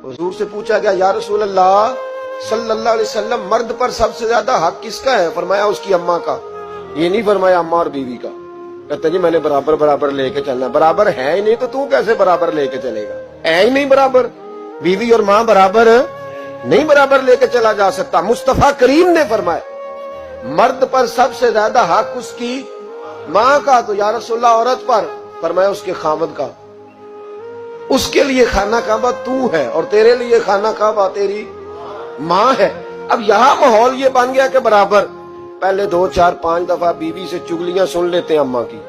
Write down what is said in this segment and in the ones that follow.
हुजूर से पूछा गया, या रसूल अल्लाह सल्लल्लाहु अलैहि वसल्लम, मर्द पर सबसे ज्यादा हक किसका है? फरमाया उसकी अम्मा का। ये नहीं फरमाया अम्मा और बीवी का। कहते जी मैंने बराबर बराबर लेके चलना। बराबर है ही नहीं तो तू कैसे बराबर लेके चलेगा? है ही नहीं बराबर। बीवी और माँ बराबर नहीं, बराबर लेके चला जा सकता। मुस्तफा करीम ने फरमाया मर्द पर सबसे ज्यादा हक उसकी माँ का। तो या रसूलल्लाह औरत पर? फरमाया उसके खामद का। उसके लिए खाना काबा तू है और तेरे लिए खाना काबा तेरी माँ है। अब यहां माहौल ये बन गया कि बराबर। पहले 2, 4, 5 दफा बीवी से चुगलियां सुन लेते हैं अम्मा की,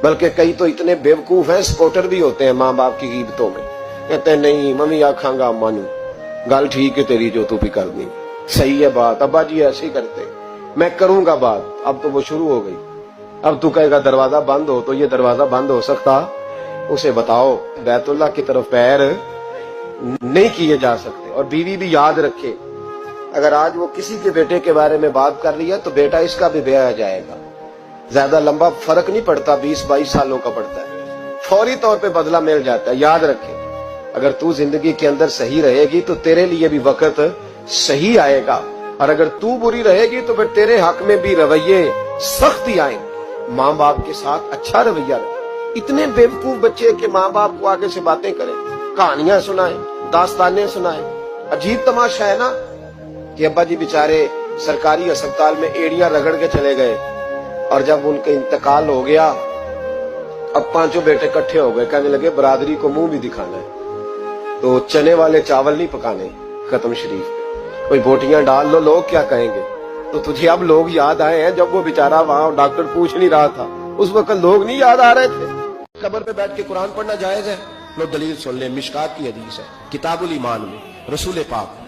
बल्कि कई तो इतने बेवकूफ हैं, सपोर्टर भी होते हैं माँ बाप की गिबतों में। कहते हैं नहीं मम्मी आखांगा अम्मा नू, गल ठीक है तेरी जो तू भी करनी सही है बात, अब्बा जी ऐसे ही करते, मैं करूंगा बात। अब तो वो शुरू हो गई। अब तू कहेगा दरवाजा बंद हो, तो ये दरवाजा बंद हो सकता? उसे बताओ बैतुल्लाह की तरफ पैर नहीं किए जा सकते। और बीवी भी याद रखे, अगर आज वो किसी के बेटे के बारे में बात कर रही है तो बेटा इसका भी ब्याह जाएगा। ज्यादा लंबा फर्क नहीं पड़ता, 20-22 सालों का पड़ता है, फौरी तौर पे बदला मिल जाता है। याद रखे, अगर तू जिंदगी के अंदर सही रहेगी तो तेरे लिए भी वक्त सही आएगा, और अगर तू बुरी रहेगी तो फिर तेरे हक में भी रवैये सख्ती आएंगे। माँ बाप के साथ अच्छा रवैया रहे। इतने बेवकूफ बच्चे के माँ बाप को आगे से बातें करें, कहानियां सुनाएं, दास्तानें सुनाएं। अजीब तमाशा है ना कि अब्बा जी बेचारे सरकारी अस्पताल में एड़ियां रगड़ के चले गए, और जब उनके इंतकाल हो गया अब 5 बेटे इकट्ठे हो गए, कहने लगे बरादरी को मुंह भी दिखाना है तो चने वाले चावल नहीं पकाने खत्म शरीफ पे, कोई बोटियां डाल लो, लोग क्या कहेंगे। तो तुझे अब लोग याद आए हैं, जब वो बेचारा वहां डॉक्टर पूछ नहीं रहा था उस वक्त लोग नहीं याद आ रहे थे। कब्र पे बैठ के कुरान पढ़ना जायज है? लो दलील सुन ले, मिशकात की हदीस है किताबुल ईमान में, रसूल पाक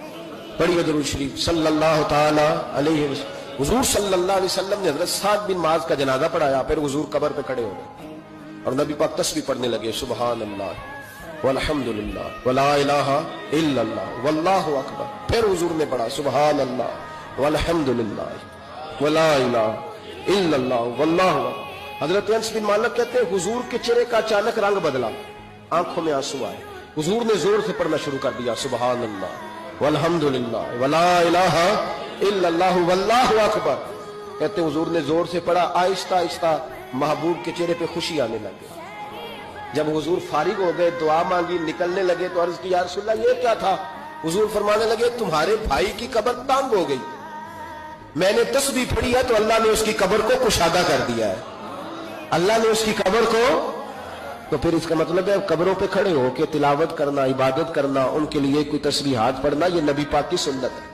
पढ़िए दुरूद शरीफ सल्लल्लाहु ताला अलैहि वसल्लम। हुजूर सल्लल्लाहु अलैहि वसल्लम ने हजरत साद बिन माज का जनाजा पढ़ाया, फिर हुजूर कब्र पे खड़े हो गए और नबी पाक तस्बीह पढ़ने लगे, सुभान अल्लाह वल्हम्दुलिल्लाह वला इलाहा इल्लल्लाह वल्लाहु अकबर। फिर हुजूर ने पढ़ा सुभान अल्लाह वल्हम्दुलिल्लाह वला इलाहा इल्लल्लाह वल्लाहु अकबर। हजरत अनस बिन मालिक कहते हैं हुजूर के चेहरे का अचानक रंग बदला, आंखों में आंसू आए। हुजूर ने जोर से पढ़ना शुरू कर दिया सुभान अल्लाह वल्हम्दुलिल्लाह वला इलाहा इल्लल्लाह वल्लाहु अकबर। कहते हुजूर ने जोर से पढ़ा, आहिस्ता आहिस्ता महबूब के चेहरे पे खुशी आने लगी। जब हुजूर फारिग हो गए, दुआ मांगी, निकलने लगे तो अर्ज की या रसूलल्लाह ये क्या था? हुजूर फरमाने लगे तुम्हारे भाई की कब्र तंग हो गई, मैंने तस्बीह पढ़ी है तो अल्लाह ने उसकी कब्र को कुशादा कर दिया है, अल्लाह ने उसकी कब्र को। तो फिर इसका मतलब है कब्रों पे खड़े हो के तिलावत करना, इबादत करना, उनके लिए कोई तस्बीहात पढ़ना, ये नबी पाक की सुन्नत है।